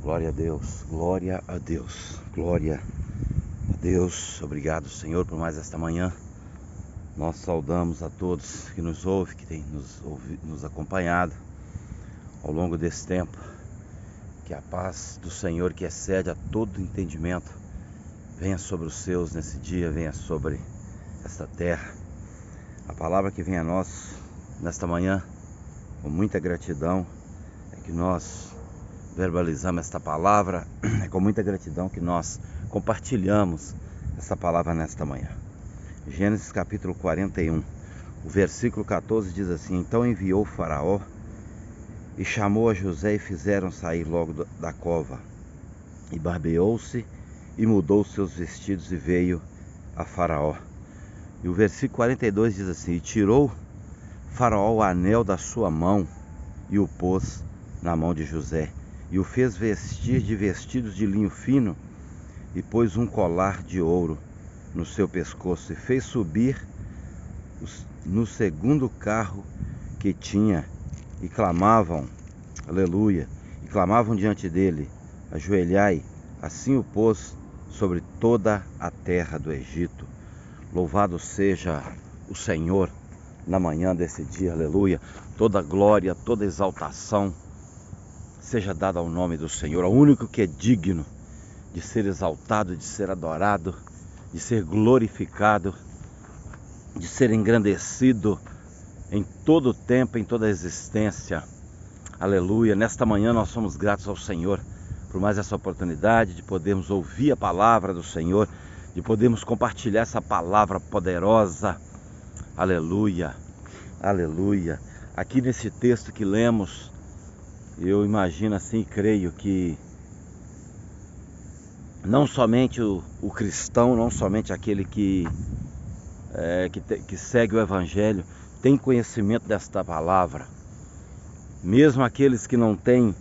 Glória a Deus, glória a Deus, glória a Deus. Obrigado, Senhor, por mais esta manhã. Nós saudamos a todos que nos ouvem, que têm nos acompanhado ao longo desse tempo. Que a paz do Senhor, que excede a todo entendimento, venha sobre os seus nesse dia, venha sobre esta terra. A palavra que vem a nós nesta manhã, com muita gratidão, é que nós verbalizamos esta palavra, é com muita gratidão que nós compartilhamos essa palavra nesta manhã. Gênesis capítulo 41, o versículo 14 diz assim: Então enviou o Faraó e chamou a José e fizeram sair logo da cova. E barbeou-se e mudou seus vestidos e veio a Faraó. E o versículo 42 diz assim: E tirou Faraó o anel da sua mão e o pôs na mão de José. E o fez vestir de vestidos de linho fino e pôs um colar de ouro no seu pescoço e fez subir no segundo carro que tinha e clamavam, aleluia, e clamavam diante dele: Ajoelhai. Assim o pôs sobre toda a terra do Egito. Louvado seja o Senhor na manhã desse dia, aleluia. Toda glória, toda exaltação seja dada ao nome do Senhor, ao único que é digno de ser exaltado, de ser adorado, de ser glorificado, de ser engrandecido em todo o tempo, em toda a existência. Aleluia. Nesta manhã nós somos gratos ao Senhor por mais essa oportunidade de podermos ouvir a palavra do Senhor, de podermos compartilhar essa palavra poderosa. Aleluia, aleluia. Aqui nesse texto que lemos, eu imagino assim e creio que não somente o cristão, não somente aquele que segue o Evangelho, tem conhecimento desta palavra. Mesmo aqueles que não têm,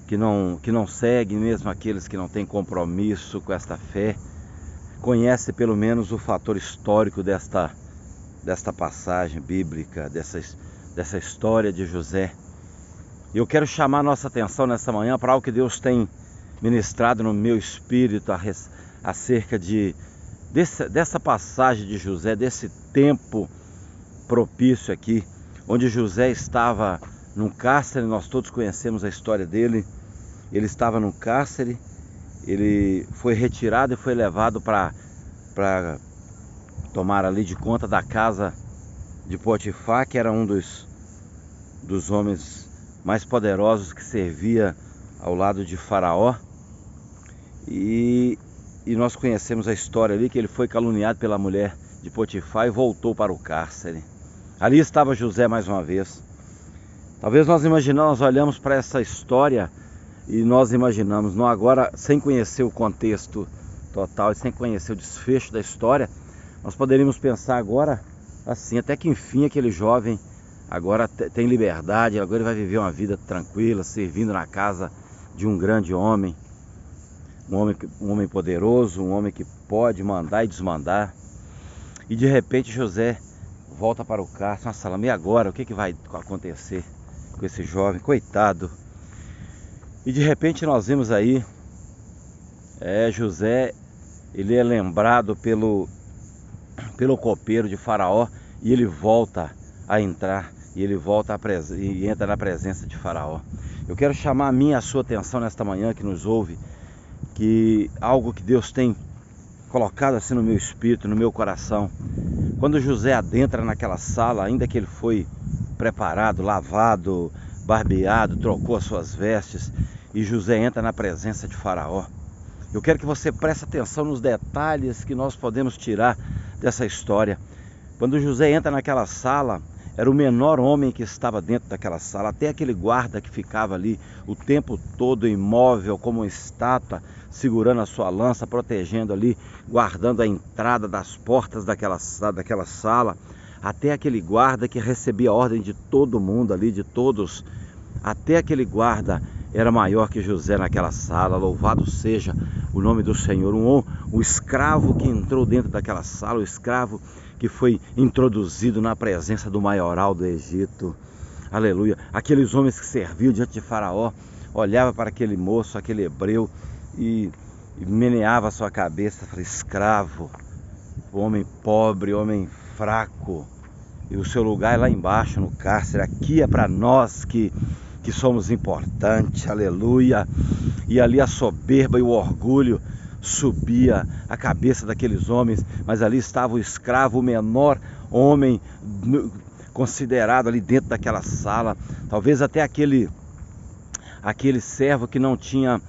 que não seguem, mesmo aqueles que não têm compromisso com esta fé, conhece pelo menos o fator histórico desta passagem bíblica, dessa história de José. E eu quero chamar a nossa atenção nessa manhã para algo que Deus tem ministrado no meu espírito acerca dessa passagem de José, desse tempo propício aqui, onde José estava num cárcere. Nós todos conhecemos a história dele. Ele estava no cárcere, ele foi retirado e foi levado para tomar ali de conta da casa de Potifar, que era um dos homens mais poderosos que servia ao lado de Faraó. E nós conhecemos a história ali, que ele foi caluniado pela mulher de Potifar e voltou para o cárcere. Ali estava José mais uma vez. Talvez nós olhamos para essa história e nós imaginamos, não agora, sem conhecer o contexto total e sem conhecer o desfecho da história, nós poderíamos pensar agora assim: até que enfim aquele jovem agora tem liberdade, agora ele vai viver uma vida tranquila, servindo na casa de um grande homem, um homem poderoso, um homem que pode mandar e desmandar. E de repente José volta para o cárcere. Nossa, e agora? O que vai acontecer com esse jovem? Coitado. E de repente nós vimos aí, José, ele é lembrado pelo copeiro de Faraó, e ele volta a entrar, e ele entra na presença de Faraó. Eu quero chamar a minha e a sua atenção nesta manhã que nos ouve, que algo que Deus tem colocado assim no meu espírito, no meu coração. Quando José adentra naquela sala, ainda que ele foi preparado, lavado, barbeado, trocou as suas vestes, e José entra na presença de Faraó, eu quero que você preste atenção nos detalhes que nós podemos tirar dessa história. Quando José entra naquela sala, era o menor homem que estava dentro daquela sala. Até aquele guarda que ficava ali o tempo todo imóvel, como uma estátua, segurando a sua lança, protegendo ali, guardando a entrada das portas daquela sala. Até aquele guarda que recebia a ordem de todo mundo ali, de todos. Até aquele guarda era maior que José naquela sala. Louvado seja o nome do Senhor. O escravo que entrou dentro daquela sala, o escravo que foi introduzido na presença do maioral do Egito. Aleluia. Aqueles homens que serviam diante de Faraó, olhava para aquele moço, aquele hebreu, e meneava a sua cabeça, falava: escravo, homem pobre, homem fraco, e o seu lugar é lá embaixo no cárcere, aqui é para nós que somos importantes, aleluia. E ali a soberba e o orgulho subia a cabeça daqueles homens, mas ali estava o escravo, o menor homem considerado ali dentro daquela sala, talvez até aquele servo que não tinha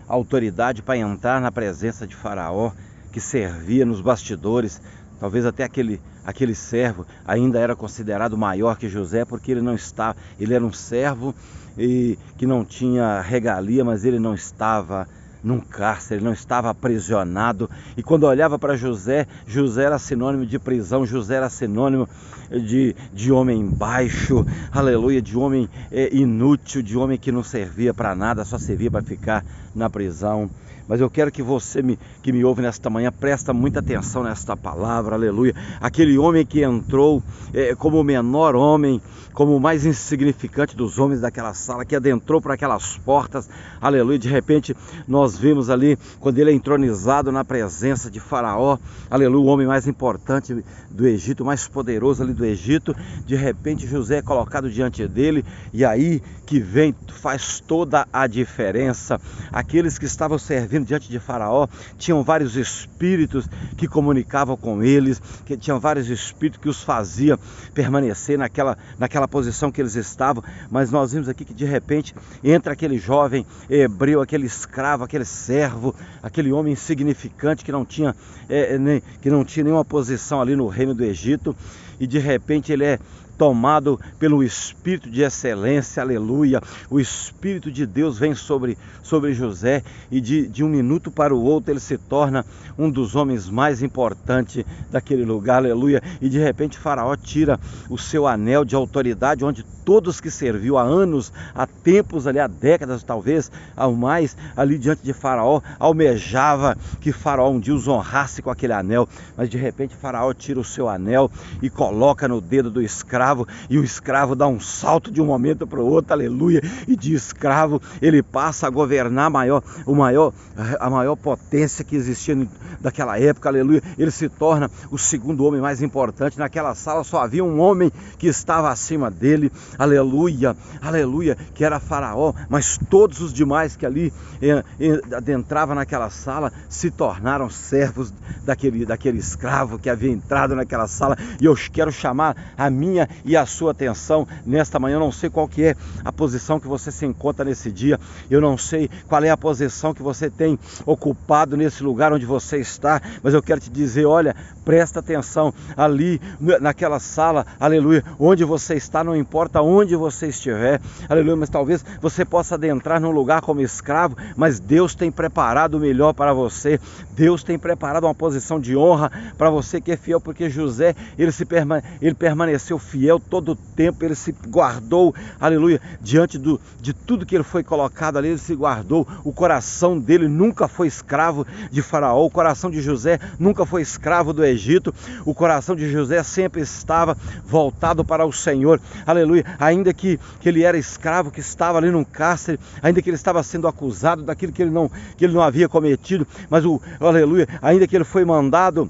autoridade para entrar na presença de Faraó, que servia nos bastidores. Talvez até aquele servo ainda era considerado maior que José, porque ele era um servo e que não tinha regalia, mas ele não estava num cárcere, ele não estava aprisionado. E quando olhava para José, José era sinônimo de prisão, José era sinônimo de homem baixo, aleluia, de homem inútil, de homem que não servia para nada, só servia para ficar na prisão. Mas eu quero que você que me ouve nesta manhã, presta muita atenção nesta palavra, aleluia. Aquele homem que entrou como o menor homem, como o mais insignificante dos homens daquela sala, que adentrou por aquelas portas, aleluia. De repente nós vimos ali, quando ele é entronizado na presença de Faraó, aleluia, o homem mais importante do Egito, o mais poderoso ali do Egito. De repente José é colocado diante dele, e aí que faz toda a diferença. Aqueles que estavam servindo diante de Faraó tinham vários espíritos que comunicavam com eles, que tinham vários espíritos que os faziam permanecer naquela posição que eles estavam. Mas nós vimos aqui que de repente entra aquele jovem hebreu, aquele escravo, aquele servo, aquele homem insignificante que não tinha nenhuma posição ali no reino do Egito, e de repente ele é tomado pelo Espírito de excelência, aleluia. O Espírito de Deus vem sobre José, e de um minuto para o outro ele se torna um dos homens mais importantes daquele lugar, aleluia. E de repente Faraó tira o seu anel de autoridade, onde todos que serviu há anos, há tempos ali, há décadas talvez, ao mais, ali diante de Faraó, almejava que Faraó um dia os honrasse com aquele anel. Mas de repente Faraó tira o seu anel e coloca no dedo do escravo, e o escravo dá um salto de um momento para o outro, aleluia, e de escravo ele passa a governar a maior potência que existia daquela época, aleluia. Ele se torna o segundo homem mais importante. Naquela sala só havia um homem que estava acima dele, aleluia, aleluia, que era Faraó, mas todos os demais que ali adentravam naquela sala se tornaram servos daquele escravo que havia entrado naquela sala. E eu quero chamar a minha e a sua atenção nesta manhã. Eu não sei qual que é a posição que você se encontra nesse dia, eu não sei qual é a posição que você tem ocupado nesse lugar onde você está, mas eu quero te dizer, olha, presta atenção, ali naquela sala, aleluia, onde você está, não importa onde você estiver, aleluia, mas talvez você possa adentrar num lugar como escravo, mas Deus tem preparado o melhor para você. Deus tem preparado uma posição de honra para você que é fiel, porque José, ele permaneceu fiel todo o tempo, ele se guardou, aleluia, diante de tudo que ele foi colocado ali, ele se guardou. O coração dele nunca foi escravo de Faraó, o coração de José nunca foi escravo do Egito, o coração de José sempre estava voltado para o Senhor, aleluia. Ainda que ele era escravo, que estava ali num cárcere, ainda que ele estava sendo acusado daquilo que ele não havia cometido, mas aleluia, ainda que ele foi mandado,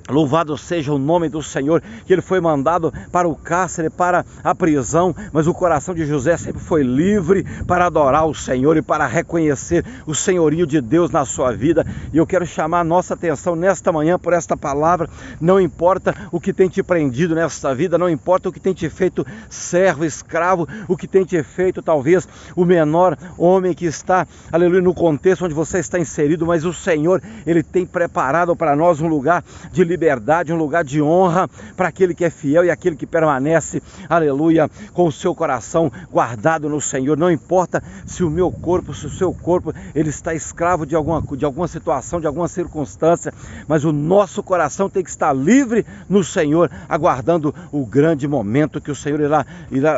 louvado seja o nome do Senhor, que ele foi mandado para o cárcere, para a prisão, mas o coração de José sempre foi livre para adorar o Senhor e para reconhecer o senhorio de Deus na sua vida. E eu quero chamar a nossa atenção nesta manhã por esta palavra. Não importa o que tem te prendido nesta vida, não importa o que tem te feito servo, escravo, o que tem te feito talvez o menor homem que está, aleluia, no contexto onde você está inserido, mas o Senhor, ele tem preparado para nós um lugar de liberdade, um lugar de honra para aquele que é fiel e aquele que permanece, aleluia, com o seu coração guardado no Senhor. Não importa se o meu corpo, se o seu corpo, ele está escravo de alguma situação, de alguma circunstância, mas o nosso coração tem que estar livre no Senhor, aguardando o grande momento que o Senhor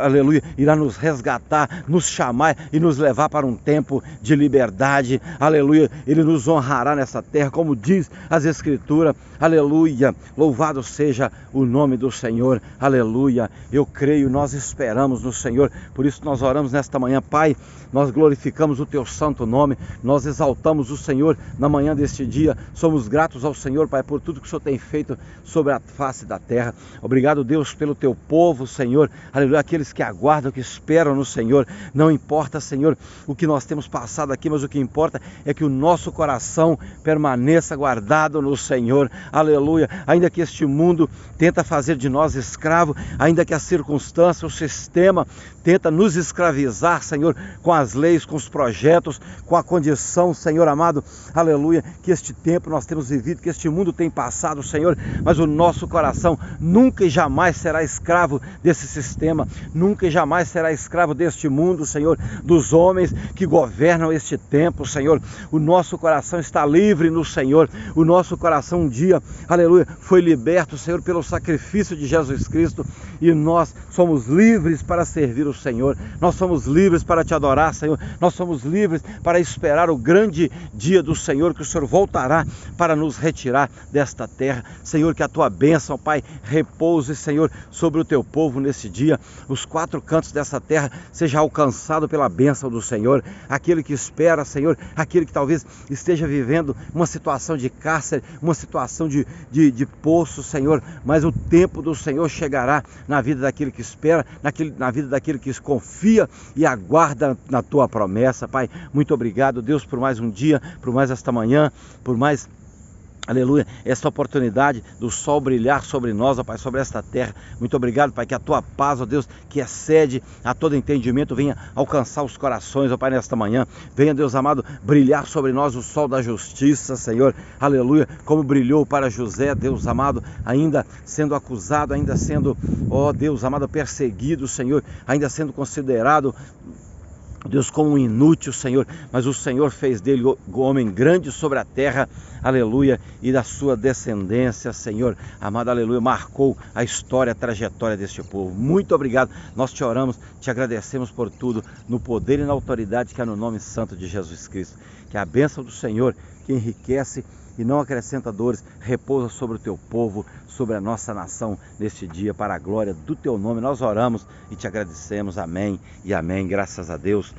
aleluia, irá nos resgatar, nos chamar e nos levar para um tempo de liberdade, aleluia. Ele nos honrará nessa terra, como diz as Escrituras, aleluia. aleluia, louvado seja o nome do Senhor, aleluia. Eu creio, nós esperamos no Senhor, por isso nós oramos nesta manhã, Pai, nós glorificamos o teu santo nome, nós exaltamos o Senhor na manhã deste dia, somos gratos ao Senhor, Pai, por tudo que o Senhor tem feito sobre a face da terra. Obrigado, Deus, pelo teu povo, Senhor, aleluia, aqueles que aguardam, que esperam no Senhor. Não importa, Senhor, o que nós temos passado aqui, mas o que importa é que o nosso coração permaneça guardado no Senhor, aleluia. Ainda que este mundo tenta fazer de nós escravo, ainda que a circunstância, o sistema tenta nos escravizar, Senhor, com as leis, com os projetos, com a condição, Senhor amado, aleluia, que este tempo nós temos vivido, que este mundo tem passado, Senhor, mas o nosso coração nunca e jamais será escravo desse sistema, nunca e jamais será escravo deste mundo, Senhor, dos homens que governam este tempo, Senhor. O nosso coração está livre no Senhor, o nosso coração um dia, aleluia, foi liberto, Senhor, pelo sacrifício de Jesus Cristo, e nós somos livres para servir o Senhor, nós somos livres para te adorar, Senhor, nós somos livres para esperar o grande dia do Senhor, que o Senhor voltará para nos retirar desta terra. Senhor, que a tua bênção, Pai, repouse, Senhor, sobre o teu povo nesse dia, os quatro cantos dessa terra seja alcançado pela bênção do Senhor, aquele que espera, Senhor, aquele que talvez esteja vivendo uma situação de cárcere, uma situação de poço, Senhor, mas o tempo do Senhor chegará na vida daquele que espera, na vida daquele que confia e aguarda na tua promessa, Pai. Muito obrigado, Deus, por mais um dia, por mais esta manhã, por mais, aleluia, esta oportunidade do sol brilhar sobre nós, ó Pai, sobre esta terra. Muito obrigado, Pai, que a tua paz, ó Deus, que excede a todo entendimento, venha alcançar os corações, ó Pai, nesta manhã. Venha, Deus amado, brilhar sobre nós o sol da justiça, Senhor, aleluia, como brilhou para José, Deus amado, ainda sendo acusado, ainda sendo, ó Deus amado, perseguido, Senhor, ainda sendo considerado, Deus, como um inútil, Senhor, mas o Senhor fez dele homem grande sobre a terra, aleluia, e da sua descendência, Senhor, amado, aleluia, marcou a história, a trajetória deste povo. Muito obrigado, nós te oramos, te agradecemos por tudo, no poder e na autoridade que há no nome santo de Jesus Cristo. Que a bênção do Senhor, que enriquece e não acrescenta dores, repousa sobre o teu povo, sobre a nossa nação neste dia, para a glória do teu nome. Nós oramos e te agradecemos, amém e amém, graças a Deus.